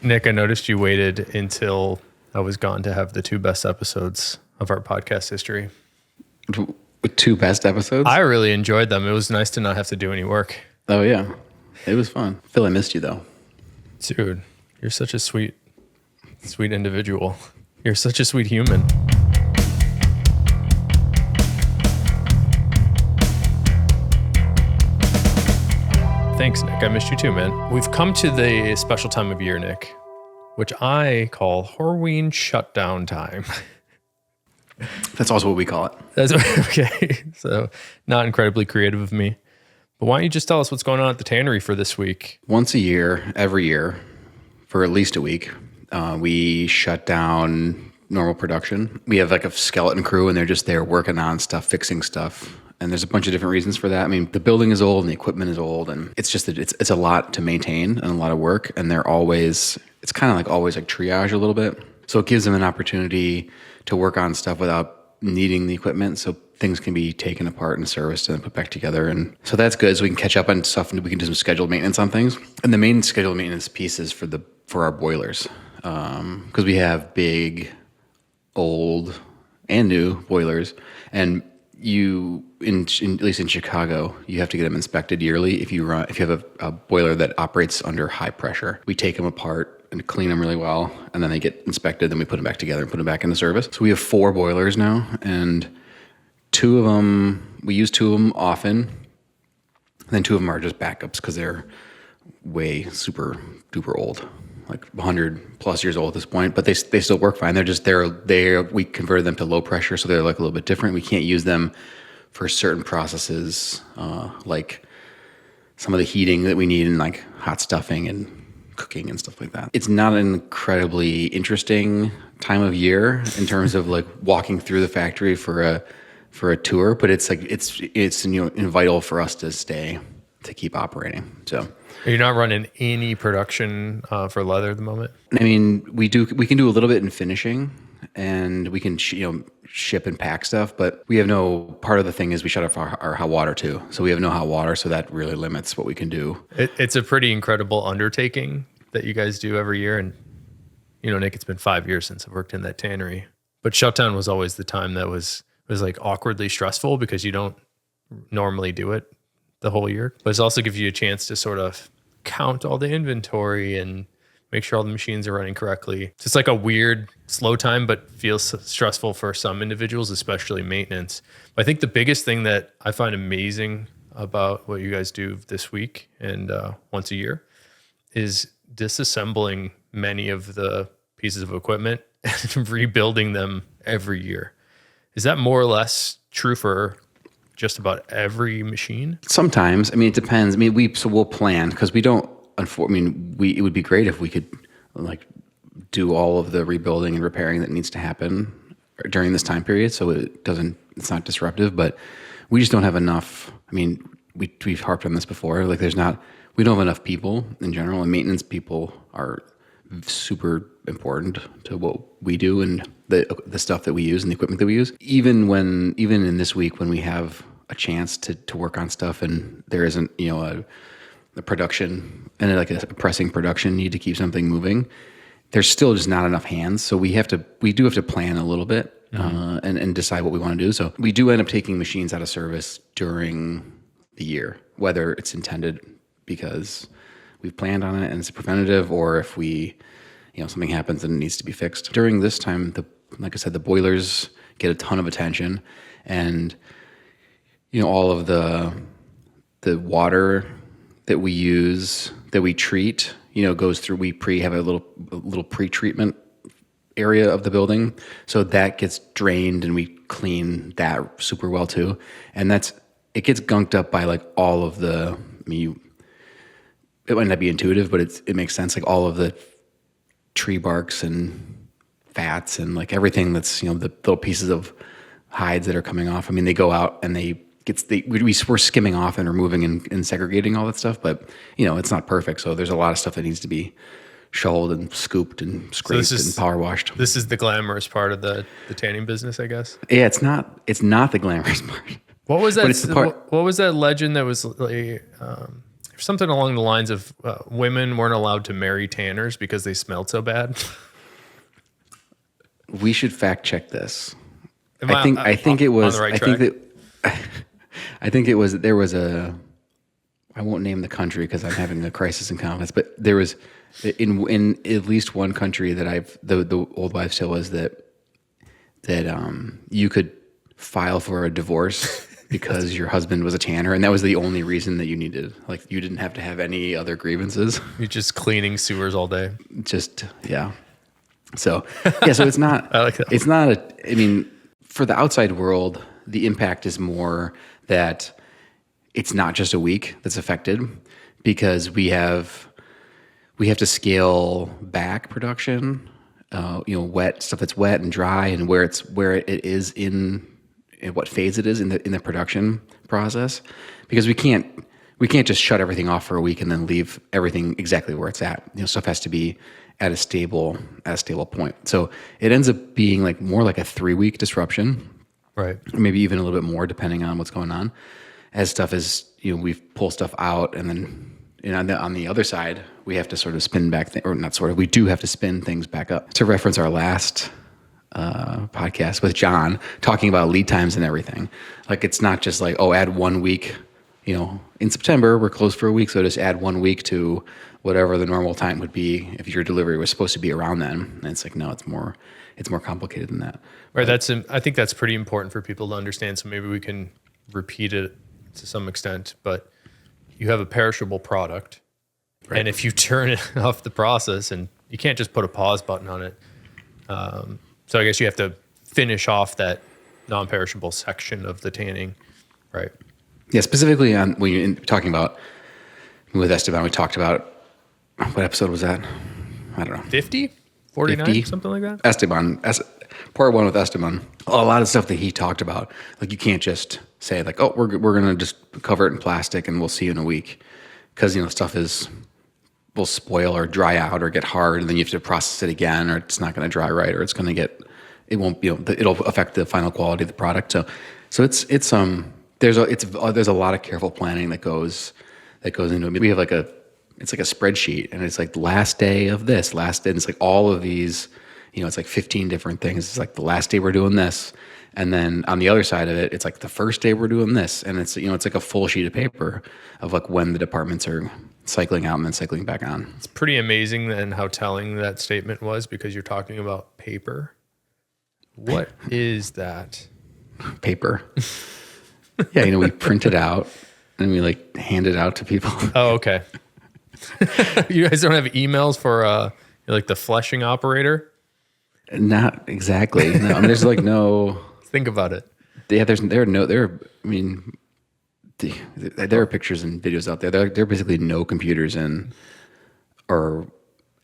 Nick, I noticed you waited until I was gone to have the 2 best episodes of our podcast history. 2 best episodes? I really enjoyed them. It was nice to not have to do any work. Oh, yeah. It was fun. Phil, I missed you, though. Dude, you're such a sweet individual. You're such a sweet human. Thanks, Nick. I missed you too, man. We've come to the special time of year, Nick, which I call Horween shutdown time. That's also what we call it. That's okay. So not incredibly creative of me. But why don't you just tell us what's going on at the Tannery for this week? Once a year, every year, for at least a week, we shut down normal production. We have like a skeleton crew, and they're just there working on stuff, fixing stuff. And there's a bunch of different reasons for that. I mean, the building is old and the equipment is old, and it's just it's a lot to maintain and a lot of work. And it's kind of like always like triage a little bit. So it gives them an opportunity to work on stuff without needing the equipment. So things can be taken apart and serviced and put back together. And so that's good. So we can catch up on stuff and we can do some scheduled maintenance on things. And the main scheduled maintenance piece is for our boilers. Because we have big, old, and new boilers. And at least in Chicago, you have to get them inspected yearly if you have a boiler that operates under high pressure. We take them apart and clean them really well, and then they get inspected, then we put them back together and put them back into service. So we have 4 boilers now, and 2 of them, we use 2 of them often, and then 2 of them are just backups because they're way super duper old, like 100 plus years old at this point, but they still work fine. We converted them to low pressure, so they're like a little bit different. We can't use them for certain processes, like some of the heating that we need in like hot stuffing and cooking and stuff like that. It's not an incredibly interesting time of year in terms of like walking through the factory for a tour, but it's vital for us to keep operating. So. Are you not running any production for leather at the moment? I mean, we can do a little bit in finishing, and we can ship and pack stuff, but we have no, part of the thing is we shut off our hot water too. So we have no hot water, so that really limits what we can do. It's a pretty incredible undertaking that you guys do every year. And, Nick, it's been 5 years since I've worked in that tannery. But shutdown was always the time that was like awkwardly stressful because you don't normally do it the whole year. But it also gives you a chance to sort of count all the inventory and make sure all the machines are running correctly. It's just like a weird slow time, but feels stressful for some individuals, especially maintenance. But I think the biggest thing that I find amazing about what you guys do this week and once a year is disassembling many of the pieces of equipment and rebuilding them every year. Is that more or less true for just about every machine? Sometimes. I mean, it depends. I mean, we'll plan because we don't. It would be great if we could like do all of the rebuilding and repairing that needs to happen during this time period, so it's not disruptive. But we just don't have enough. I mean, we've harped on this before. Like, we don't have enough people in general, and maintenance people are super important to what we do and the stuff that we use and the equipment that we use. Even in this week when we have a chance to work on stuff and there isn't a production and like a pressing production need to keep something moving, there's still just not enough hands. So we do have to plan a little bit and decide what we want to do. So we do end up taking machines out of service during the year, whether it's intended because we've planned on it and it's preventative, or if something happens and it needs to be fixed. During this time, like I said, the boilers get a ton of attention, and all of the water that we use, that we treat, goes through. We have a little pre-treatment area of the building, so that gets drained, and we clean that super well too. And it gets gunked up by like all of the. It might not be intuitive, but it makes sense. Like all of the tree barks and fats and like everything that's the little pieces of hides that are coming off. I mean, they go out and we're skimming off and removing and segregating all that stuff, but it's not perfect. So there's a lot of stuff that needs to be shoveled and scooped and scraped and power washed. This is the glamorous part of the tanning business, I guess. Yeah, it's not the glamorous part. What was that? What was that legend that was like? something along the lines of women weren't allowed to marry tanners because they smelled so bad. We should fact check this. I think it was. on the right I track? think that. I think it was. There was a. I won't name the country because I'm having a crisis in confidence. But there was, in at least one country that the old wives' tale was that you could file for a divorce because your husband was a tanner, and that was the only reason that you needed. Like you didn't have to have any other grievances. You're just cleaning sewers all day. Just yeah. So yeah, so it's not. I like that. It's not a. I mean, for the outside world, the impact is more that it's not just a week that's affected because we have to scale back production. Wet stuff that's wet and dry, and where it is in what phase it is in the production process, because we can't just shut everything off for a week and then leave everything exactly where it's at. Stuff has to be at a stable point. So it ends up being like more like a 3-week disruption, Right. or maybe even a little bit more depending on what's going on. As stuff is, we pull stuff out, and then on the other side, we have to sort of spin back, or not sort of, we do have to spin things back up. To reference our last podcast with John, talking about lead times and everything. Like, it's not just like, add 1 week, in September, we're closed for a week, so just add 1 week to whatever the normal time would be if your delivery was supposed to be around then. And it's like, no, it's more complicated than that. Right. I think that's pretty important for people to understand. So maybe we can repeat it to some extent, but you have a perishable product, right, and if you turn it off the process, and you can't just put a pause button on it. So I guess you have to finish off that non-perishable section of the tanning, right? Yeah, specifically on when you're talking about with Esteban, we talked about, what episode was that? I don't know. 50? 49? 50? Something like that? Esteban, part 1 with Esteban. A lot of stuff that he talked about, like you can't just say like, we're going to just cover it in plastic and we'll see you in a week. Because, stuff will spoil or dry out or get hard, and then you have to process it again, or it's not going to dry right, or it won't, it'll affect the final quality of the product. So there's a lot of careful planning that goes into it. We have it's like a spreadsheet, and it's like the last day of this, and it's like all of these, it's like 15 different things. It's like the last day we're doing this. And then on the other side of it, it's like the first day we're doing this. And it's, it's like a full sheet of paper of like when the departments are cycling out and then cycling back on. It's pretty amazing then how telling that statement was, because you're talking about paper. What is that? Paper. Yeah, we print it out and we like hand it out to people. Oh, okay. You guys don't have emails for like the fleshing operator? Not exactly. No, I mean, there's like no. Think about it. Yeah, there are pictures and videos out there. There are basically no computers or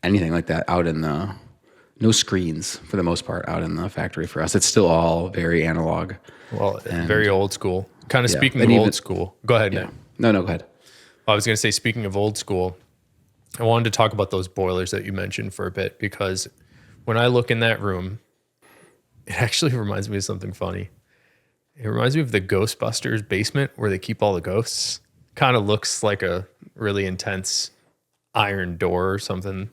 anything like that out in no screens for the most part out in the factory for us. It's still all very analog. Well, very old school. Kind of speaking of old school. Go ahead, Yeah. Nick. No, go ahead. I was going to say, speaking of old school, I wanted to talk about those boilers that you mentioned for a bit, because when I look in that room, it actually reminds me of something funny. It reminds me of the Ghostbusters basement where they keep all the ghosts. Kind of looks like a really intense iron door or something.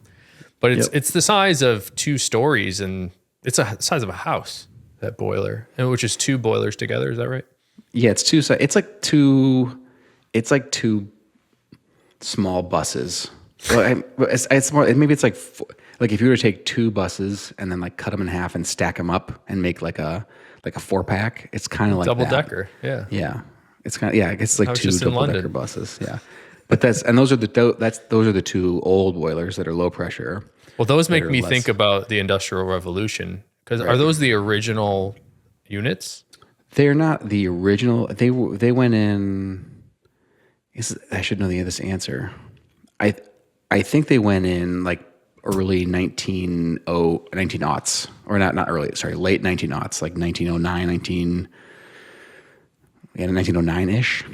But it's the size of 2 stories, and it's the size of a house, that boiler, and which is 2 boilers together. Is that right? Yeah, it's 2. It's like 2 small buses. Well, it's more. Maybe it's like if you were to take 2 buses and then like cut them in half and stack them up and make like a 4-pack. It's kind of like Double that. decker. Yeah. Yeah, it's kind of It's like 2 double decker buses. Yeah, but those are the 2 old boilers that are low pressure. Well, those make me think about the Industrial Revolution, because are those the original units? They're not the original. They went in. I should know this answer. I think they went in like early 1900s, or not early. Sorry, late 1900s, like 1909, 1909-ish.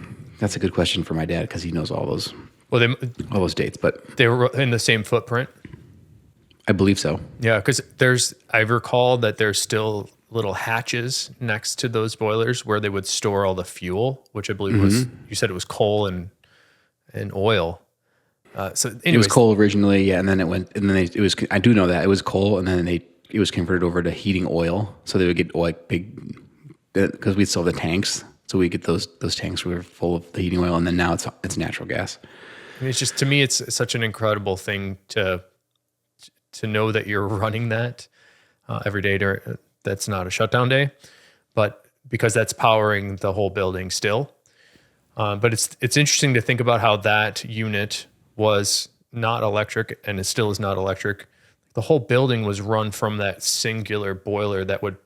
That's a good question for my dad because he knows all those those dates. But they were in the same footprint. I believe so. Yeah, because I recall that there's still little hatches next to those boilers where they would store all the fuel, which I believe was, you said it was coal and oil. So It was anyways, coal originally, yeah, and then it went, and then it was. I do know that it was coal, and then it was converted over to heating oil. So they would get oil, big, because we'd sell the tanks, so we get those tanks were full of the heating oil, and then now it's natural gas. I mean, it's just, to me, it's such an incredible thing to know that you're running that every day. That's not a shutdown day, but because that's powering the whole building still. But it's interesting to think about how that unit was not electric, and it still is not electric. The whole building was run from that singular boiler that would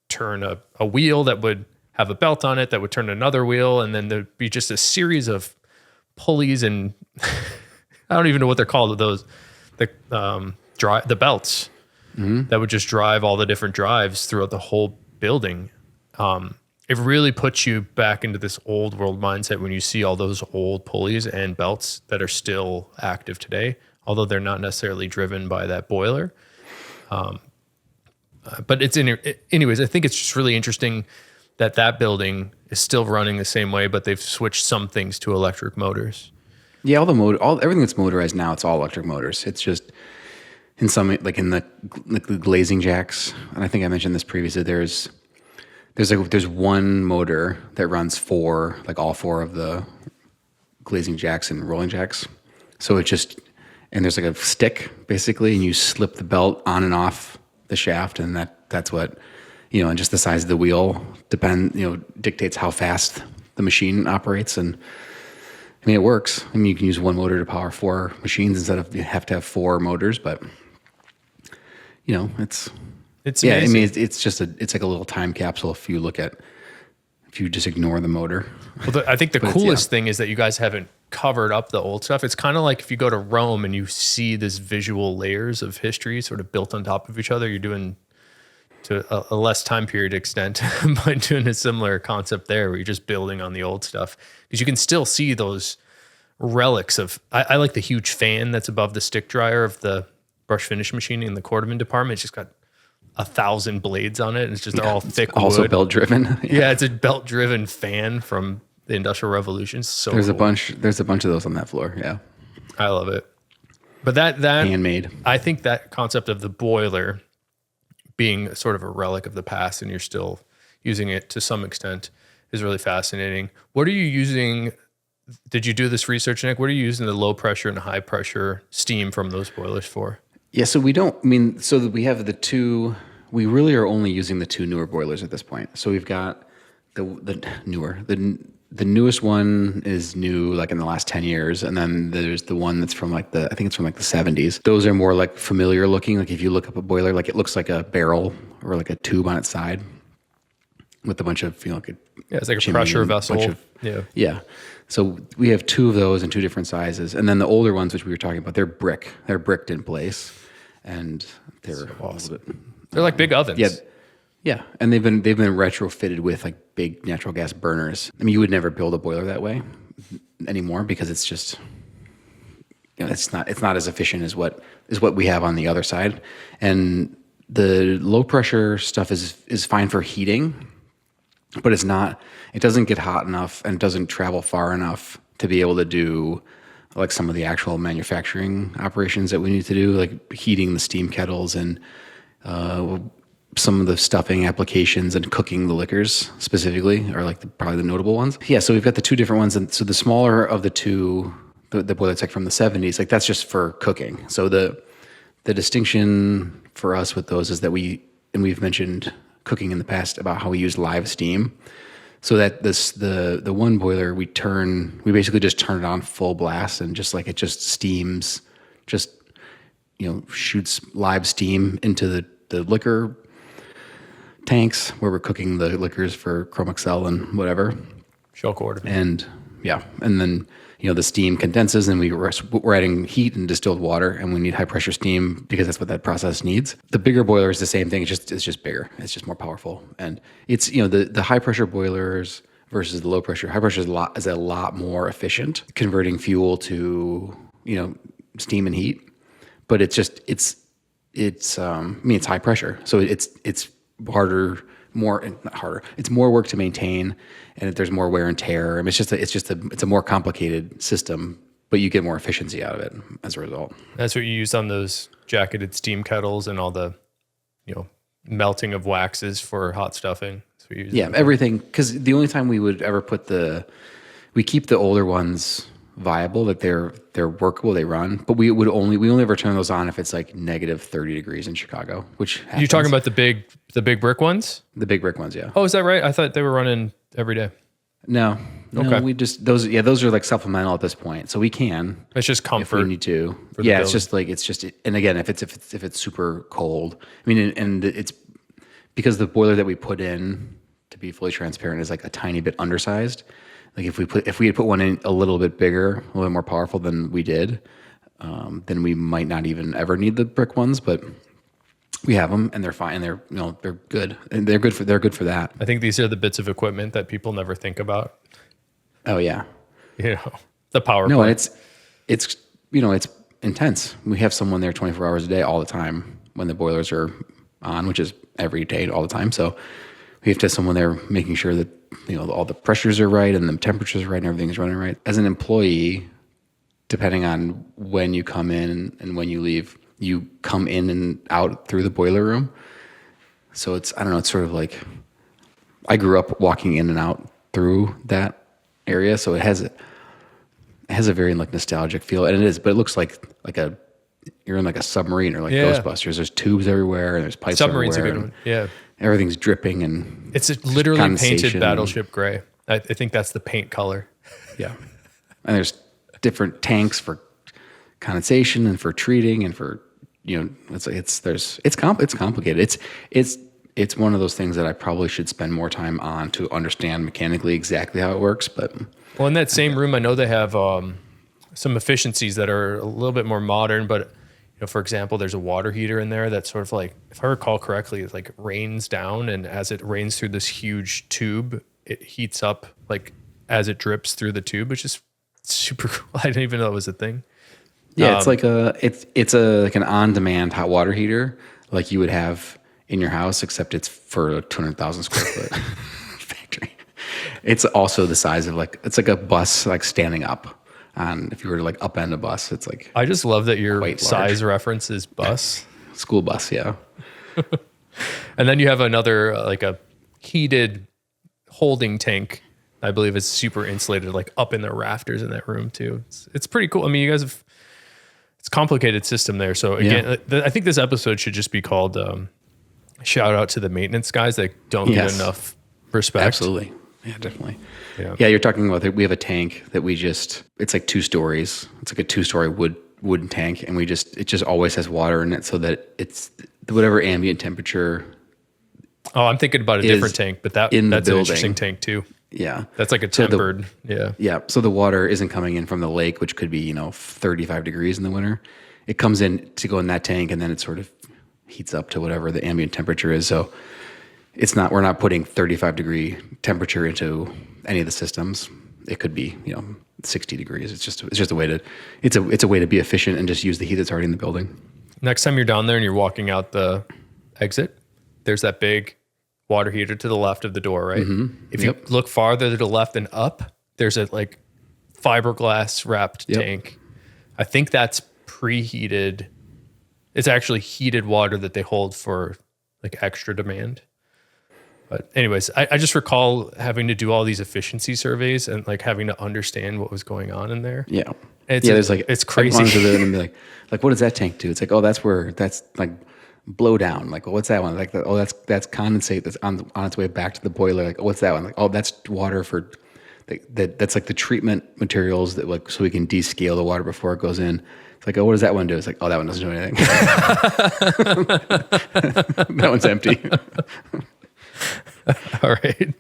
turn a wheel that would have a belt on it that would turn another wheel, and then there'd be just a series of pulleys and I don't even know what they're called, those the belts that would just drive all the different drives throughout the whole building. It really puts you back into this old world mindset when you see all those old pulleys and belts that are still active today, although they're not necessarily driven by that boiler. But anyways, I think it's just really interesting that building is still running the same way, but they've switched some things to electric motors. Yeah, everything that's motorized now, it's all electric motors. It's just in some, like in the glazing jacks, and I think I mentioned this previously. There's one motor that runs all four of the glazing jacks and rolling jacks. So and there's like a stick basically, and you slip the belt on and off the shaft, and that's what, and just the size of the wheel dictates how fast the machine operates. And I mean, it works. I mean, you can use one motor to power 4 machines instead of you have to have 4 motors, but it's yeah. Amazing. I mean, it's like a little time capsule if you just ignore the motor. Well, I think the coolest thing is that you guys haven't covered up the old stuff. It's kind of like if you go to Rome and you see this visual layers of history sort of built on top of each other. You're doing to a less time period extent, but doing a similar concept there where you're just building on the old stuff, because you can still see those relics of, I like the huge fan that's above the stick dryer of the brush finish machining in the Cordovan department. It's just got 1,000 blades on it, and it's just all thick wood. Also belt driven. Yeah, it's a belt driven fan from the Industrial Revolution. So there's cool. There's a bunch of those on that floor. Yeah, I love it. But that handmade. I think that concept of the boiler being sort of a relic of the past, and you're still using it to some extent, is really fascinating. What are you using? Did you do this research, Nick? What are you using the low pressure and high pressure steam from those boilers for? Yeah, so we have the two. We really are only using the 2 newer boilers at this point. So we've got the newest one is new like in the last 10 years, and then there's the one that's from I think it's from the 70s. Those are more like familiar looking. Like if you look up a boiler, like it looks like a barrel or like a tube on its side with a bunch of it's like a pressure vessel. Yeah. So we have 2 of those in 2 different sizes, and then the older ones, which we were talking about, they're bricked in place, and they're awesome. They're like big ovens. Yeah, and they've been retrofitted with like big natural gas burners. I mean, you would never build a boiler that way anymore because it's just it's not as efficient as what we have on the other side. And the low pressure stuff is fine for heating, but it doesn't get hot enough and doesn't travel far enough to be able to do like some of the actual manufacturing operations that we need to do, like heating the steam kettles and some of the stuffing applications and cooking the liquors specifically are like probably the notable ones. Yeah, so we've got the 2 different ones, and so the smaller of the 2, the boiler tech from the 70s, like that's just for cooking. So the distinction for us with those is that we've mentioned cooking in the past about how we use live steam. So that the one boiler we basically just turn it on full blast, and just like it just steams, shoots live steam into the liquor tanks where we're cooking the liquors for Chrome Excel and whatever. Shell Cordovan. And then the steam condenses, and we're adding heat and distilled water, and we need high pressure steam because that's what that process needs. The bigger boiler is the same thing. It's just bigger. It's just more powerful. And it's the high pressure boilers versus the low pressure. High pressure is a lot more efficient converting fuel to steam and heat, but it's high pressure, so it's harder. Not harder. It's more work to maintain, and there's more wear and tear. I mean, it's a more complicated system, but you get more efficiency out of it as a result. That's what you use on those jacketed steam kettles and all the, melting of waxes for hot stuffing. That's what you use. Yeah, everything. Because the only time we would ever we keep the older ones viable, that they're workable, they run, but we only ever turn those on if it's like negative 30 degrees in Chicago, which happens. You're talking about the big brick ones? The big brick ones, yeah. Oh, is that right? I thought they were running every day. No, Okay. we just those are like supplemental at this point, so we can. It's just comfort. If we need to. Yeah, it's just, and again, if it's super cold, I mean, and it's because the boiler that we put in, to be fully transparent, is like a tiny bit undersized. Like if we had put one in a little bit bigger, a little bit more powerful than we did, then we might not even ever need the brick ones, but we have them and they're fine. And they're good, and they're good for that. I think these are the bits of equipment that people never think about. Oh yeah. The power No, plant. it's intense. We have someone there 24 hours a day all the time when the boilers are on, which is every day all the time. So we have to have someone there making sure that all the pressures are right and the temperatures are right and everything's running right. As an employee, depending on when you come in and when you leave, you come in and out through the boiler room. So it's sort of like, I grew up walking in and out through that area, so it has a very like nostalgic feel, and it is, but it looks like you're in like a submarine or like Ghostbusters. There's tubes everywhere and there's pipes Submarine's everywhere. a good one. Yeah. Everything's dripping and It's literally painted condensation. battleship gray. I think that's the paint color. Yeah. And there's different tanks for condensation and for treating and for, it's complicated. It's one of those things that I probably should spend more time on to understand mechanically exactly how it works. But well, in that same room, I know they have some efficiencies that are a little bit more modern, but for example, there's a water heater in there that sort of like, if I recall correctly, it like rains down, and as it rains through this huge tube, it heats up like as it drips through the tube, which is super cool. I didn't even know it was a thing. yeah, it's like like an on-demand hot water heater like you would have in your house, except it's for a 200,000 square foot factory. It's also the size of it's like a bus like standing up. And if you were to like upend a bus, it's like I just love that your quite size reference is bus. school bus, yeah. And then you have another like a heated holding tank. I believe it's super insulated, like up in the rafters in that room too. It's pretty cool. I mean, you guys have, it's a complicated system there. So again, I think this episode should just be called shout out to the maintenance guys that don't get enough respect. Absolutely. Yeah, definitely. Yeah. You're talking about that. We have a tank that it's like 2 stories. It's like a 2-story wooden tank. And it just always has water in it so that it's whatever ambient temperature. Oh, I'm thinking about a different tank, but that's an interesting tank too. Yeah. That's like a tempered. Yeah. So the water isn't coming in from the lake, which could be, 35 degrees in the winter. It comes in to go in that tank, and then it sort of heats up to whatever the ambient temperature is. So we're not putting 35 degree temperature into any of the systems. It could be, 60 degrees. It's just a way to be efficient and just use the heat that's already in the building. Next time you're down there and you're walking out the exit, there's that big water heater to the left of the door, right? Mm-hmm. If you look farther to the left and up, there's a like fiberglass wrapped tank. I think that's preheated. It's actually heated water that they hold for like extra demand. But anyways, I just recall having to do all these efficiency surveys and like having to understand what was going on in there. Yeah. It's crazy. And be like, what does that tank do? It's like, oh, that's like blow down. Like, what's that one? Like, that's condensate that's on its way back to the boiler. Like, what's that one? Like, oh, that's water for that's like the treatment materials that like, so we can descale the water before it goes in. It's like, oh, what does that one do? It's like, oh, that one doesn't do anything. That one's empty. All right.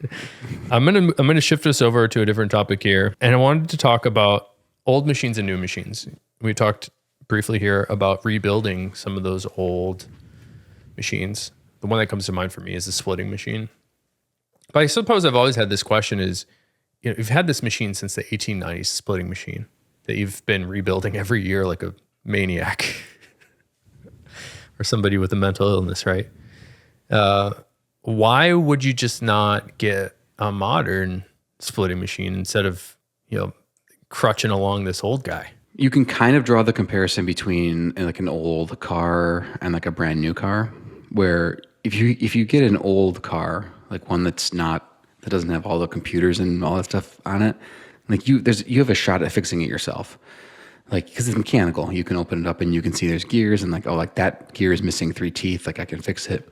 I'm gonna shift us over to a different topic here. And I wanted to talk about old machines and new machines. We talked briefly here about rebuilding some of those old machines. The one that comes to mind for me is the splitting machine. But I suppose I've always had this question is, you've had this machine since the 1890s, splitting machine, that you've been rebuilding every year like a maniac or somebody with a mental illness, right? Why would you just not get a modern splitting machine instead of, crutching along this old guy? You can kind of draw the comparison between like an old car and like a brand new car, where if you get an old car, like one that doesn't have all the computers and all that stuff on it, like you have a shot at fixing it yourself. Like, because it's mechanical, you can open it up and you can see there's gears and like, oh, like that gear is missing 3 teeth, like I can fix it.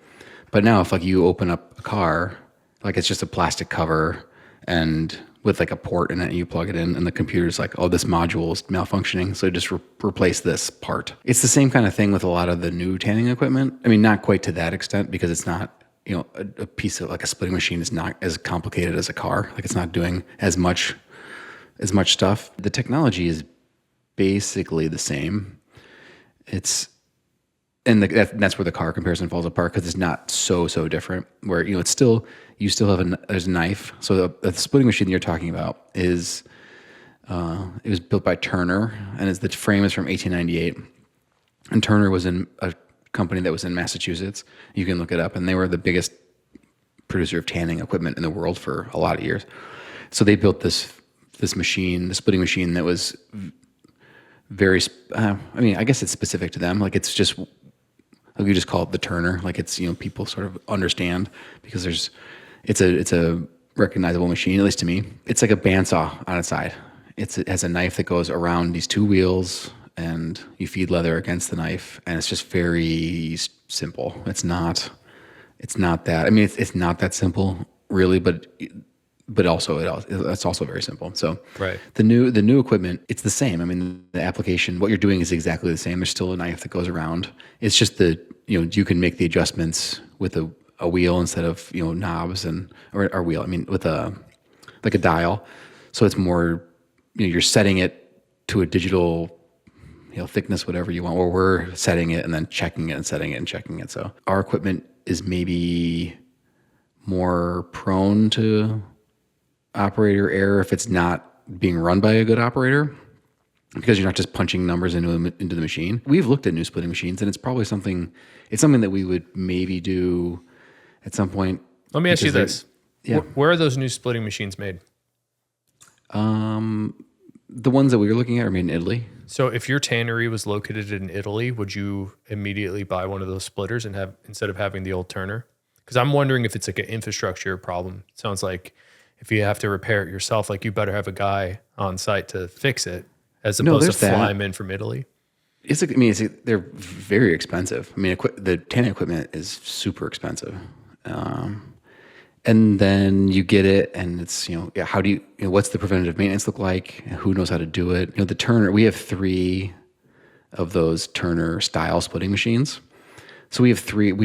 But now if like you open up a car, like it's just a plastic cover and with like a port in it, and you plug it in and the computer's like, oh, this module is malfunctioning, so just replace this part. It's the same kind of thing with a lot of the new tanning equipment. I mean, not quite to that extent, because it's not, a piece of like a splitting machine is not as complicated as a car. Like it's not doing as much stuff. The technology is basically the same. That's where the car comparison falls apart, because it's not so different. Where it's still, you still have there's a knife. So the splitting machine that you're talking about is it was built by Turner, and the frame is from 1898. And Turner was in a company that was in Massachusetts. You can look it up, and they were the biggest producer of tanning equipment in the world for a lot of years. So they built this machine, the splitting machine, that was very. I mean, I guess it's specific to them. Like it's just. We just call it the Turner. Like it's, people sort of understand, because it's a recognizable machine, at least to me. It's like a bandsaw on its side. It has a knife that goes around these 2 wheels, and you feed leather against the knife, and it's just very simple. It's not that. I mean, it's not that simple really, but also it's also very simple. So right. The new equipment, it's the same. I mean, the application, what you're doing is exactly the same. There's still a knife that goes around. It's just you can make the adjustments with a wheel instead of knobs or wheel. I mean, with a dial. So it's more you're setting it to a digital thickness, whatever you want. Or we're setting it and then checking it and setting it and checking it. So our equipment is maybe more prone to operator error if it's not being run by a good operator, because you're not just punching numbers into the machine. We've looked at new splitting machines, and it's probably something that we would maybe do at some point. Let me ask you this. Yeah. Where are those new splitting machines made? The ones that we were looking at are made in Italy. So if your tannery was located in Italy, would you immediately buy one of those splitters and instead of having the old Turner? Because I'm wondering if it's like an infrastructure problem. It sounds like if you have to repair it yourself, like you better have a guy on site to fix it, as opposed to fly them in from Italy. They're very expensive. I mean, the tanning equipment is super expensive. And then you get it, and it's, how do you, what's the preventative maintenance look like? Who knows how to do it? The Turner, we have 3 of those Turner style splitting machines. So we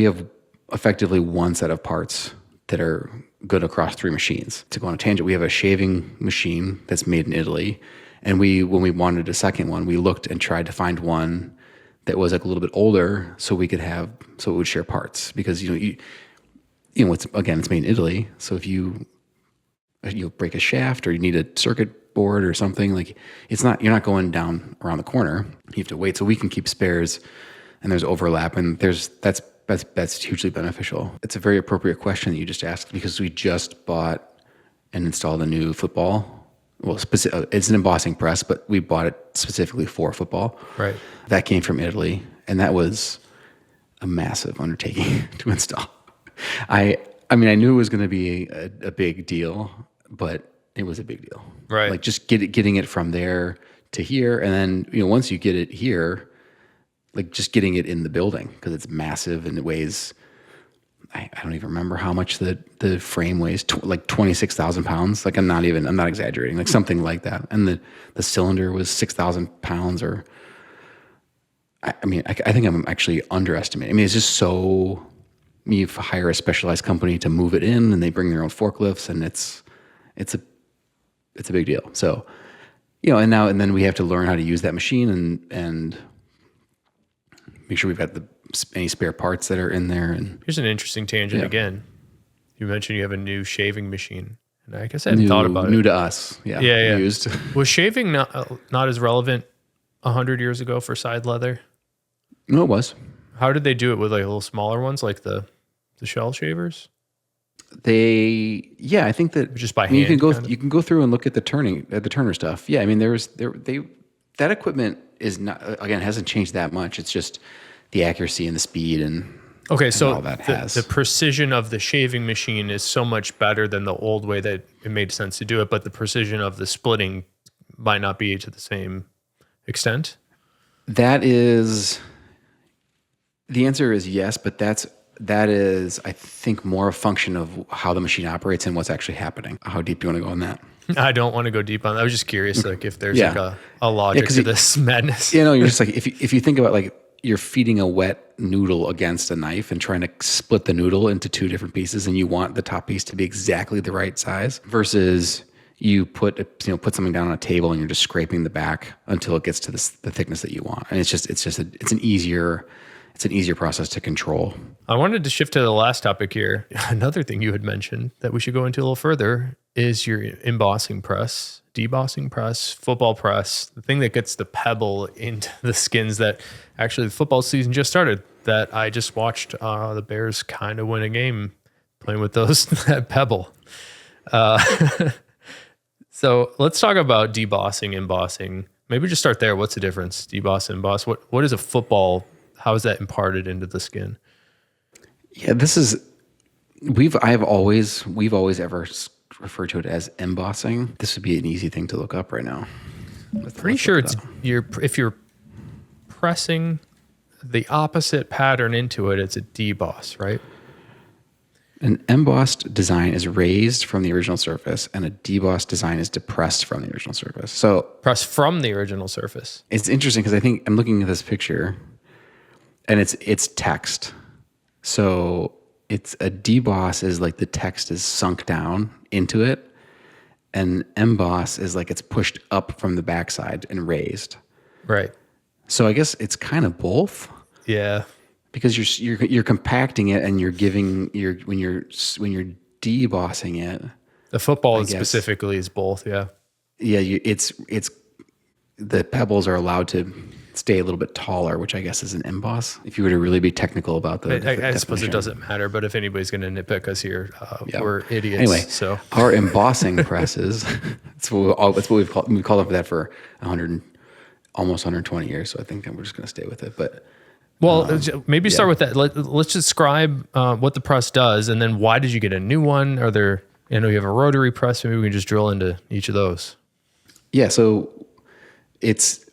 have effectively 1 set of parts that are good across 3 machines. To go on a tangent, we have a shaving machine that's made in Italy. And when we wanted a second one, we looked and tried to find one that was like a little bit older, so it would share parts. Because, it's made in Italy. So if you break a shaft or you need a circuit board or something, like you're not going down around the corner. You have to wait. So we can keep spares, and there's overlap, and that's hugely beneficial. It's a very appropriate question that you just asked, because we just bought and installed a new football. Well, it's an embossing press, but we bought it specifically for football. Right. That came from Italy, and that was a massive undertaking to install. I knew it was going to be a big deal, but it was a big deal. Right. Like just getting it from there to here, and then once you get it here, like just getting it in the building, because it's massive and it weighs. I don't even remember how much the frame weighs, like 26,000 pounds. Like I'm not exaggerating, like something like that. And the cylinder was 6,000 pounds, or I think I'm actually underestimating. I mean, it's just so, you hire a specialized company to move it in, and they bring their own forklifts, and it's a big deal. So, and then we have to learn how to use that machine and make sure we've got any spare parts that are in there. And here's an interesting tangent again. You mentioned you have a new shaving machine, and I guess I hadn't thought about it. New to us, yeah. Used. Was shaving not as relevant 100 years ago for side leather? No, it was. How did they do it with like little smaller ones, like the shell shavers? I think that just by hand. You can go through and look at the Turner stuff. Yeah, I mean they That equipment is not, again, hasn't changed that much. It's just the accuracy and the speed and Okay, and so all that has. the precision of the shaving machine is so much better than the old way that it made sense to do it, but the precision of the splitting might not be to the same extent. That is, the answer is yes, but that is, I think, more a function of how the machine operates and what's actually happening. How deep do you want to go on that? I don't want to go deep on that. I was just curious, like if there's Yeah. like a logic to this madness. You know, you're just like, if you think about like you're feeding a wet noodle against a knife and trying to split the noodle into two different pieces, and you want the top piece to be exactly the right size versus you put something down on a table and you're just scraping the back until it gets to the thickness that you want. And it's an easier process to control. I wanted to shift to the last topic here. Another thing you had mentioned that we should go into a little further is your embossing press, debossing press, football press, the thing that gets the pebble into the skins that actually the football season just started, that I just watched the Bears kind of win a game playing with that pebble. So let's talk about debossing, embossing. Maybe just start there. What's the difference? Deboss, emboss. What is a football? How is that imparted into the skin? Yeah, we've always ever referred to it as embossing. This would be an easy thing to look up right now. Pretty sure if you're pressing the opposite pattern into it, it's a deboss, right? An embossed design is raised from the original surface, and a debossed design is depressed from the original surface. So Press from the original surface. it's interesting because I think I'm looking at this picture, and it's text. So it's a deboss is like the text is sunk down into it, and emboss is like it's pushed up from the backside and raised. Right. So I guess it's kind of both. Yeah. Because you're compacting it, and when you're debossing it, The football specifically is both. Yeah. yeah, it's the pebbles are allowed to stay a little bit taller, which I guess is an emboss. If you were to really be technical about the I suppose it doesn't matter, but if anybody's going to nitpick us here, Yeah. we're idiots. Anyway, so our embossing presses, that's what we've called it for 100, almost 120 years. So I think that we're just going to stay with it. But maybe start with that. Let's describe what the press does, and then why did you get a new one? Are there? I know you have a rotary press. Maybe we can just drill into each of those. yeah, so that's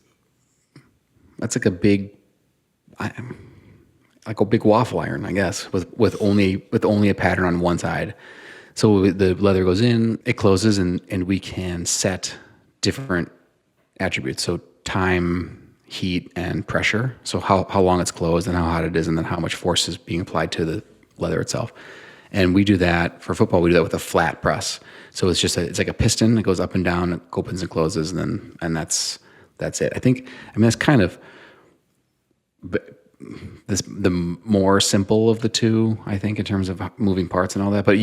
like a big waffle iron, I guess, with only a pattern on one side. So the leather goes in, it closes, and we can set different attributes. So time, heat, and pressure. So how long it's closed and how hot it is, and then how much force is being applied to the leather itself. And we do that for football. We do that with a flat press. So it's like a piston. It goes up and down, it opens and closes, and that's it. That's kind of the more simple of the two, I think, in terms of moving parts and all that. But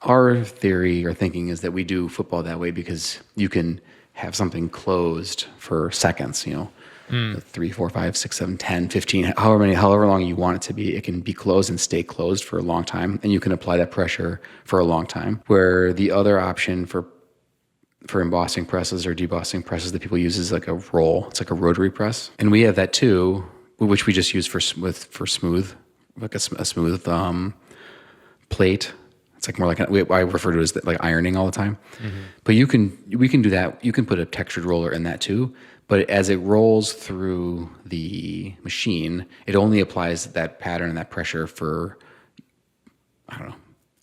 our theory or thinking is that we do football that way because you can have something closed for seconds, 3, 4, 5, 6, 7, 10, 15, however long you want it to be. It can be closed and stay closed for a long time, and you can apply that pressure for a long time. Where the other option for embossing presses or debossing presses that people use is like a roll. It's like a rotary press, and we have that too, which we just use for smooth, like a smooth plate. It's like more like I refer to it as like ironing all the time. Mm-hmm. But we can do that. You can put a textured roller in that too. But as it rolls through the machine, it only applies that pattern and that pressure for, I don't know,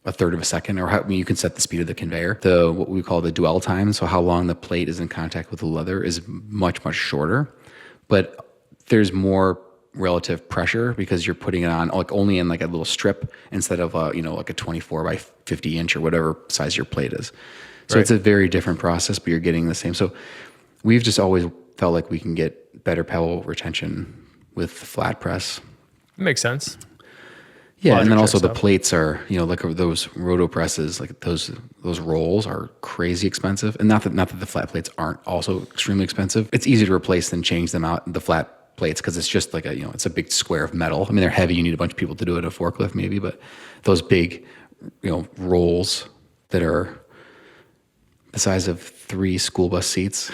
a third of a second, or you can set the speed of the conveyor. What we call the dwell time, so how long the plate is in contact with the leather, is much, much shorter. But there's more relative pressure because you're putting it on like only in like a little strip instead of like a 24 by 50 inch or whatever size your plate is. So It's a very different process, but you're getting the same. So we've just always felt like we can get better pebble retention with flat press. Makes sense. Yeah, and then also the plates are, like those roto presses, like those rolls are crazy expensive. And not that the flat plates aren't also extremely expensive. It's easier to replace than change them out, the flat plates, because it's just like it's a big square of metal. I mean, they're heavy. You need a bunch of people to do it, a forklift maybe, but those big, rolls that are the size of 3 school bus seats.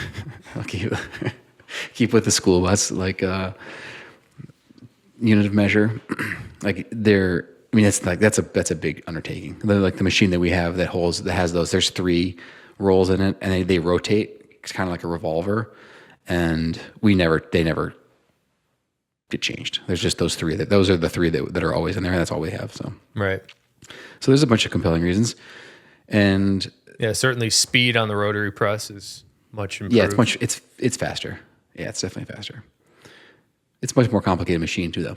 keep with the school bus, like unit of measure. Like I mean, that's a big undertaking. Like the machine that we have that has those. There's 3 rolls in it, and they rotate. It's kind of like a revolver, and they never get changed. There's just those 3. Those are the 3 that are always in there, and that's all we have. So Right. So there's a bunch of compelling reasons, and Yeah, certainly speed on the rotary press is much improved. yeah, it's faster. Yeah, it's definitely faster. It's a much more complicated machine too, though.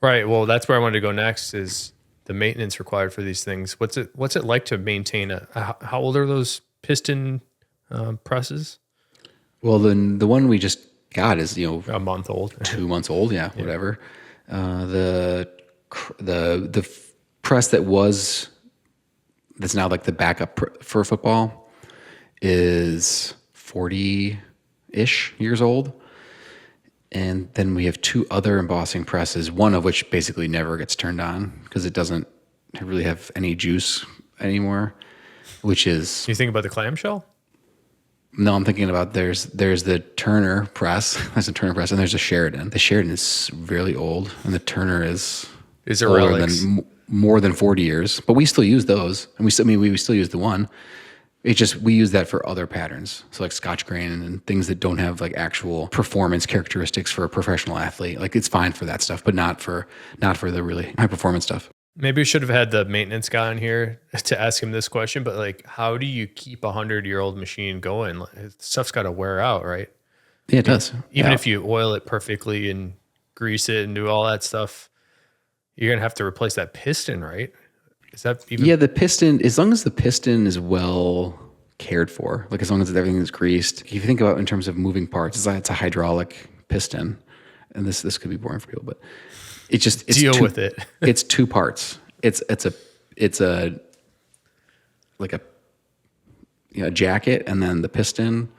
Right. Well, that's where I wanted to go next is the maintenance required for these things. What's it like to maintain how old are those piston presses? Well, then the one we just got is A month old. 2 months old. Yeah, whatever. The press that's now like the backup for football is 40-ish years old. And then we have 2 other embossing presses, one of which basically never gets turned on because it doesn't really have any juice anymore, which is... You think about the clamshell? No, I'm thinking about there's the Turner press. There's a Turner press, and there's a Sheridan. The Sheridan is really old, and the Turner is it older relics? than more than 40 years. But we still use those, and we still use the one. It's just we use that for other patterns, so like Scotch grain and things that don't have like actual performance characteristics for a professional athlete. Like it's fine for that stuff, but not for the really high performance stuff. Maybe we should have had the maintenance guy on here to ask him this question, but like, how do you keep a 100-year-old machine going? Like, stuff's got to wear out, right? Yeah, it does. Even if you oil it perfectly and grease it and do all that stuff, you're going to have to replace that piston, right? Is that even? Yeah, the piston, as long as the piston is well cared for, like as long as everything is greased. If you think about in terms of moving parts, it's a hydraulic piston. And this could be boring for people, but it's Deal with it. It's 2 parts. It's a like a jacket, and then the piston,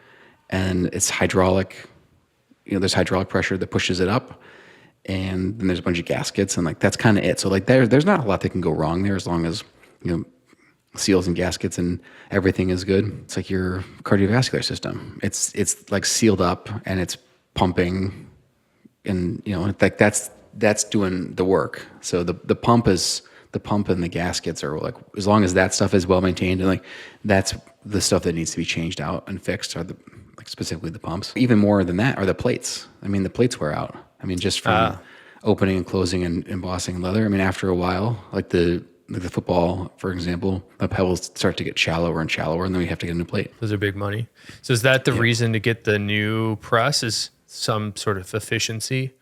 and it's hydraulic. There's hydraulic pressure that pushes it up, and then there's a bunch of gaskets, and like that's kind of it. So like there's not a lot that can go wrong there as long as seals and gaskets and everything is good. It's like your cardiovascular system. It's like sealed up and it's pumping, and like that's doing the work. So the pump and the gaskets are like, as long as that stuff is well maintained, and like that's the stuff that needs to be changed out and fixed, are like specifically the pumps. Even more than that are the plates. I mean, the plates wear out. I mean, just from opening and closing and embossing leather. I mean, after a while, like the football, for example, the pebbles start to get shallower and shallower, and then we have to get a new plate. Those are big money. So is that the reason to get the new press, is some sort of efficiency?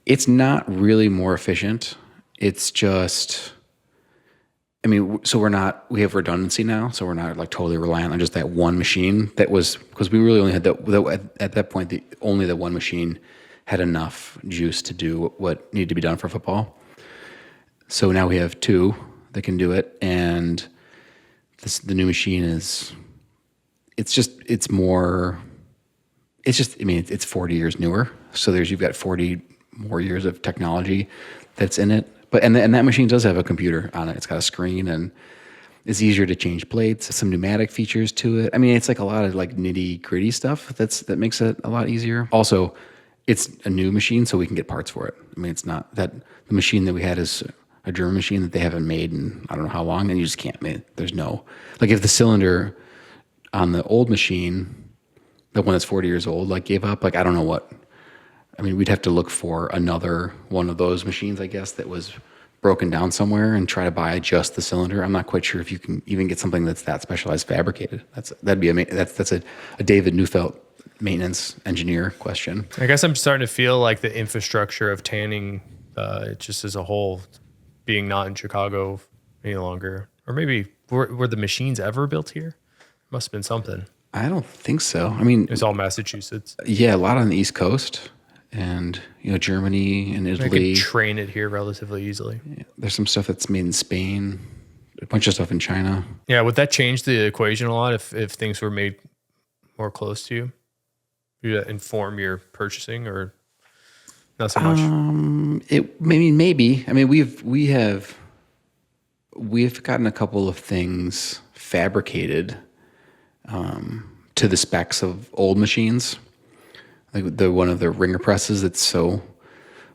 It's not really more efficient. It's just, I mean, so we have redundancy now, so we're not like totally reliant on just that one machine. That was because we really only had at that point, only the one machine had enough juice to do what needed to be done for football. So now we have 2 that can do it, and the new machine it's 40 years newer. So you've got 40 more years of technology that's in it. But and that machine does have a computer on it. It's got a screen, and it's easier to change plates. Some pneumatic features to it. I mean, it's like a lot of like nitty gritty stuff that makes it a lot easier. Also, it's a new machine, so we can get parts for it. I mean, it's not that the machine that we had is a German machine that they haven't made in I don't know how long, and you just can't make. There's no, like, if the cylinder on the old machine, the one that's 40 years old, like gave up, like I don't know what. I mean, we'd have to look for another one of those machines, I guess, that was broken down somewhere and try to buy just the cylinder. I'm not quite sure if you can even get something that's that specialized fabricated. That's a David Neufeld maintenance engineer question. I guess I'm starting to feel like the infrastructure of tanning, just as a whole, being not in Chicago any longer, or maybe were the machines ever built here? Must have been something. I don't think so. I mean, it's all Massachusetts. Yeah, a lot on the East Coast. And Germany and Italy. I could train it here relatively easily. Yeah, there's some stuff that's made in Spain, a bunch of stuff in China. Yeah, would that change the equation a lot if things were made more close to you? Would that inform your purchasing, or not so much? Maybe. I mean, we've gotten a couple of things fabricated to the specs of old machines. Like one of the ringer presses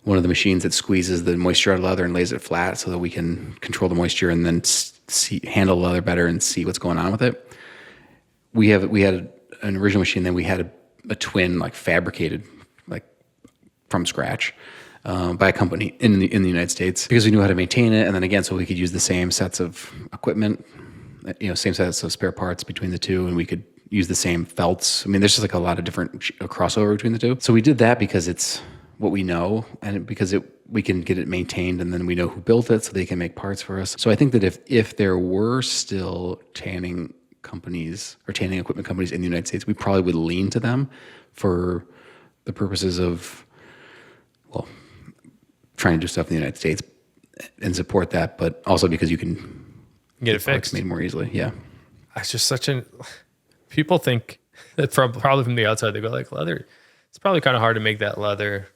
one of the machines that squeezes the moisture out of leather and lays it flat so that we can control the moisture and then handle leather better and see what's going on with it. We had an original machine, then we had a twin, like fabricated, like from scratch, by a company in the United States, because we knew how to maintain it. And then again, so we could use the same sets of equipment, same sets of spare parts between the two, and we could use the same felts. I mean, there's just like a lot of different crossover between the two. So we did that because it's what we know, and because we can get it maintained, and then we know who built it, so they can make parts for us. So I think that if there were still tanning companies or tanning equipment companies in the United States, we probably would lean to them for the purposes of, well, trying to do stuff in the United States and support that, but also because you can get it fixed, made more easily. Yeah, it's just people think that probably from the outside they go like, leather, it's probably kind of hard to make that leather,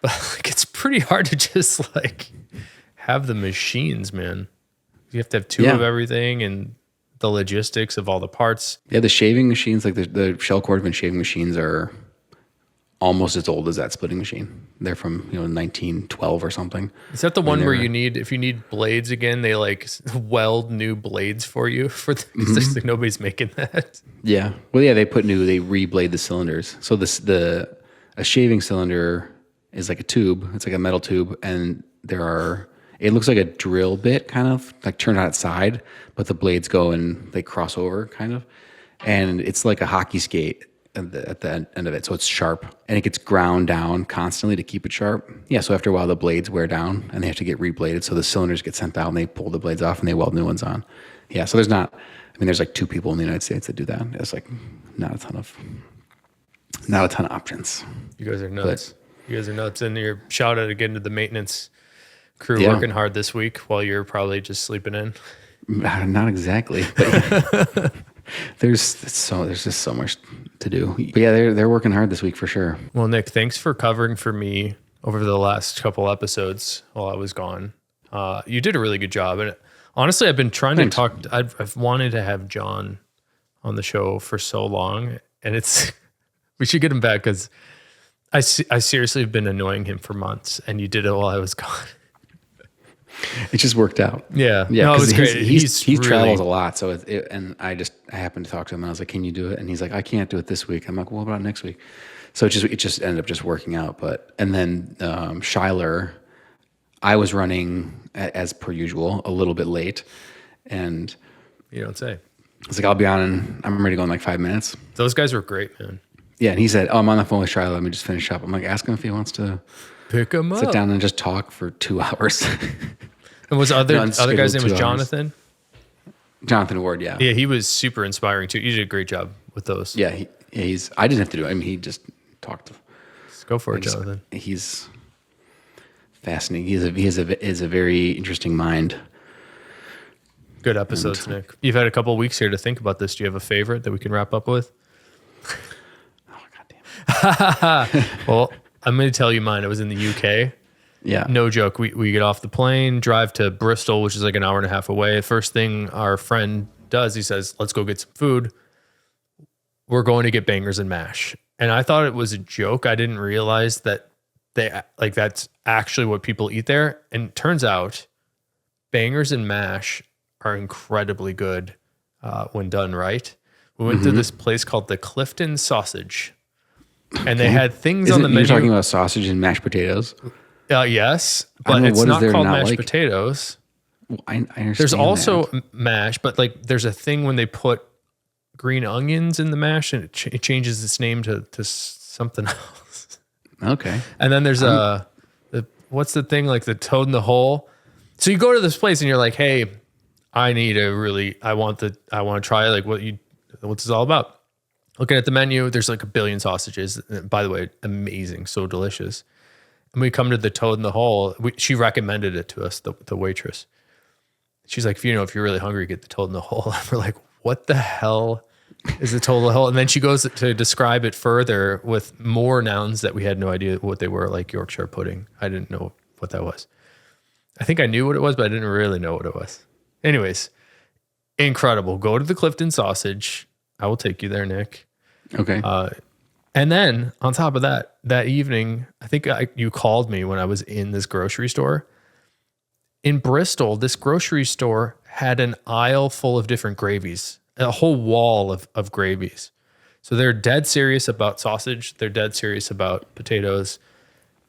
but like it's pretty hard to just like have the machines, man. You have to have two of everything, and the logistics of all the parts. Yeah, the shaving machines, like the Shell Cordovan shaving machines, are almost as old as that splitting machine. They're from 1912 or something. Is that the one where if you need blades again, they like weld new blades for you because like nobody's making that. Yeah, well, yeah, they reblade the cylinders. So a shaving cylinder is like a tube. It's like a metal tube, and it looks like a drill bit, kind of like turned on its side, but the blades go and they cross over, kind of, and it's like a hockey skate at the end of it. So it's sharp, and it gets ground down constantly to keep it sharp. Yeah. So after a while, the blades wear down, and they have to get rebladed. So the cylinders get sent out, and they pull the blades off, and they weld new ones on. Yeah. So there's like 2 people in the United States that do that. It's like not a ton of options. You guys are nuts. And your shout out again to the maintenance crew working hard this week while you're probably just sleeping in. Not exactly. But there's just so much to do. But yeah, they're working hard this week for sure. Well, Nick, thanks for covering for me over the last couple episodes while I was gone. You did a really good job. And honestly, I've been trying to talk. I've wanted to have John on the show for so long, and we should get him back because I seriously have been annoying him for months, and you did it while I was gone. It just worked out. Yeah. No, it was great. He travels a lot. So and I happened to talk to him, and I was like, "Can you do it?" And he's like, "I can't do it this week." I'm like, "Well, what about next week?" So it just ended up just working out. And then Schuyler, I was running as per usual, a little bit late, and you don't say. I was like, "I'll be on, and I'm ready to go in like 5 minutes." Those guys were great, man. Yeah, and he said, "Oh, I'm on the phone with Schuyler. Let me just finish up." I'm like, "Ask him if he wants to pick him up, sit down and just talk for 2 hours." And was other guy's name was Jonathan? Jonathan Ward, yeah. Yeah, he was super inspiring too. You did a great job with those. Yeah, I didn't have to do it. I mean, he just talked. Let's go for it, Jonathan. He's fascinating. He has a very interesting mind. Good episodes, Nick. You've had a couple of weeks here to think about this. Do you have a favorite that we can wrap up with? Oh, goddamn. Well, I'm going to tell you mine. It was in the UK. Yeah. No joke. We get off the plane, drive to Bristol, which is like an hour and a half away. First thing our friend does, he says, "Let's go get some food. We're going to get bangers and mash." And I thought it was a joke. I didn't realize that that's actually what people eat there. And it turns out bangers and mash are incredibly good when done right. We went to this place called the Clifton Sausage, and they had things on the menu. You're talking about sausage and mashed potatoes? Yes, but it's not called mashed potatoes. Well, I understand. There's also mash, but like there's a thing when they put green onions in the mash, and it changes its name to something else. Okay. And then there's what's the thing, like the toad in the hole? So you go to this place and you're like, "Hey, I want to try like what's this all about?" Looking at the menu, there's like a billion sausages. By the way, amazing, so delicious. And we come to the toad in the hole. She recommended it to us, the waitress. She's like, if you're really hungry, get the toad in the hole. And we're like, what the hell is the toad in the hole? And then she goes to describe it further with more nouns that we had no idea what they were, like Yorkshire pudding. I didn't know what that was. I think I knew what it was, but I didn't really know what it was. Anyways, incredible. Go to the Clifton Sausage. I will take you there, Nick. Okay. And then on top of that evening, I think you called me when I was in this grocery store. In Bristol, this grocery store had an aisle full of different gravies, a whole wall of gravies. So they're dead serious about sausage. They're dead serious about potatoes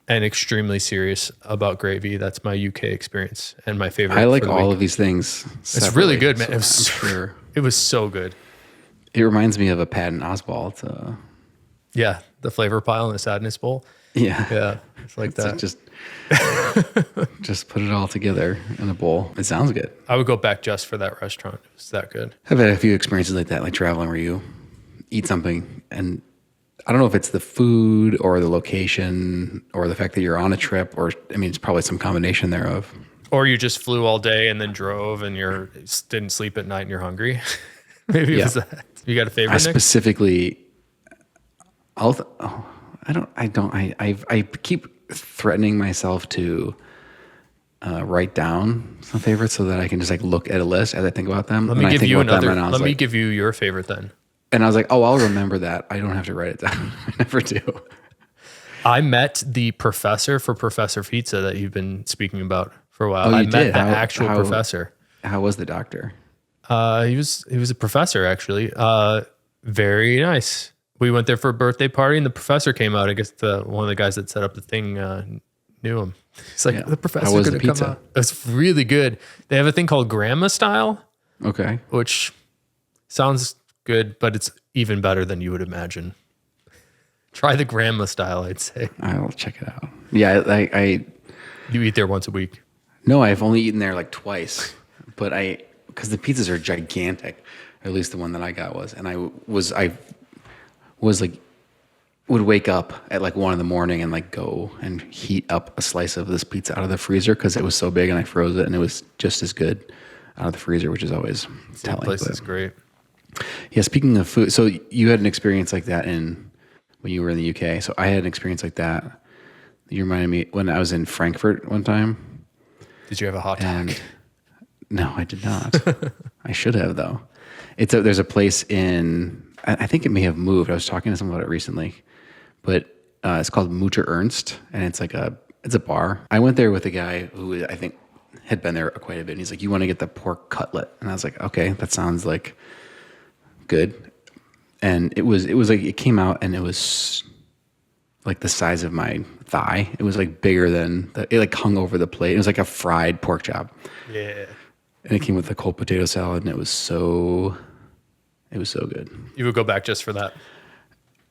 and extremely serious about gravy. That's my UK experience and my favorite. I like all of these things. It's really good, man. Sure. It was so good. It reminds me of a Patton Oswalt. Yeah, the flavor pile and the sadness bowl. Yeah. It's like that. Just put it all together in a bowl. It sounds good. I would go back just for that restaurant. It was that good. I've had a few experiences like that, like traveling where you eat something and I don't know if it's the food or the location or the fact that you're on a trip or, I mean, it's probably some combination thereof. Or you just flew all day and then drove and didn't sleep at night and you're hungry. Maybe it was that. You got a favorite, Nick? Specifically, I keep threatening myself to write down some favorites so that I can just like look at a list as I think about them. Let me give you your favorite then. And I was like, oh, I'll remember that. I don't have to write it down. I never do. I met the professor for Professor Pizza that you've been speaking about for a while. Oh, I you met did? the actual professor. How was the doctor? He was a professor actually. Very nice. We went there for a birthday party and the professor came out. I guess one of the guys that set up the thing knew him. He's like, the professor could have come out. It's really good. They have a thing called grandma style. Okay. Which sounds good, but it's even better than you would imagine. Try the grandma style, I'd say. I'll check it out. Yeah, You eat there once a week? No, I've only eaten there like twice, but because the pizzas are gigantic, or at least the one that I got was, and I was like, would wake up at like 1 a.m. and like go and heat up a slice of this pizza out of the freezer because it was so big, and I froze it, and it was just as good out of the freezer, which is always telling. That place is great. Yeah, speaking of food, so you had an experience like that when you were in the UK. So I had an experience like that. You reminded me when I was in Frankfurt one time. Did you have a hot dog? No, I did not. I should have though. There's a place I think it may have moved. I was talking to someone about it recently, but it's called Mutter Ernst, and it's a bar. I went there with a guy who I think had been there quite a bit. And he's like, "You want to get the pork cutlet?" And I was like, "Okay, that sounds like good." And it was like, it came out and it was like the size of my thigh. It was like bigger than it like hung over the plate. It was like a fried pork chop. Yeah. And it came with a cold potato salad and it was so good. You would go back just for that?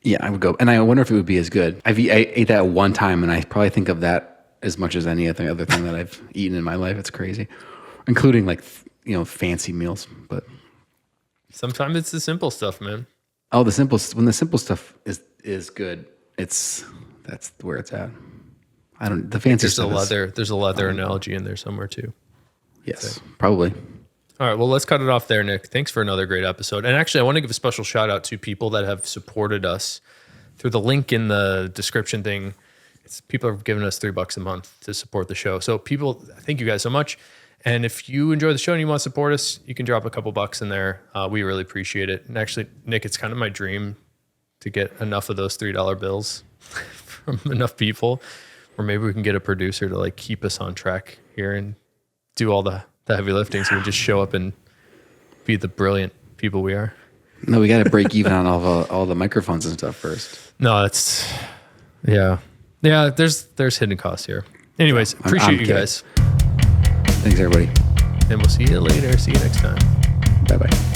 Yeah, I would go. And I wonder if it would be as good. I ate that one time and I probably think of that as much as any other thing that I've eaten in my life. It's crazy. Including like, fancy meals, but sometimes it's the simple stuff, man. Oh, when the simple stuff is good, that's where it's at. The fancy stuff. There's a leather analogy in there somewhere too. Yes, probably. All right, well, let's cut it off there, Nick. Thanks for another great episode. And actually, I want to give a special shout out to people that have supported us through the link in the description thing. People have given us $3 a month to support the show. So people, thank you guys so much. And if you enjoy the show and you want to support us, you can drop a couple bucks in there. We really appreciate it. And actually, Nick, it's kind of my dream to get enough of those $3 bills from enough people, or maybe we can get a producer to like keep us on track here and do all the heavy lifting, so we just show up and be the brilliant people we are. No, we got to break even on all the microphones and stuff first. No, yeah. There's hidden costs here. Anyways, appreciate you guys. Thanks, everybody. And we'll see you later. See you next time. Bye-bye.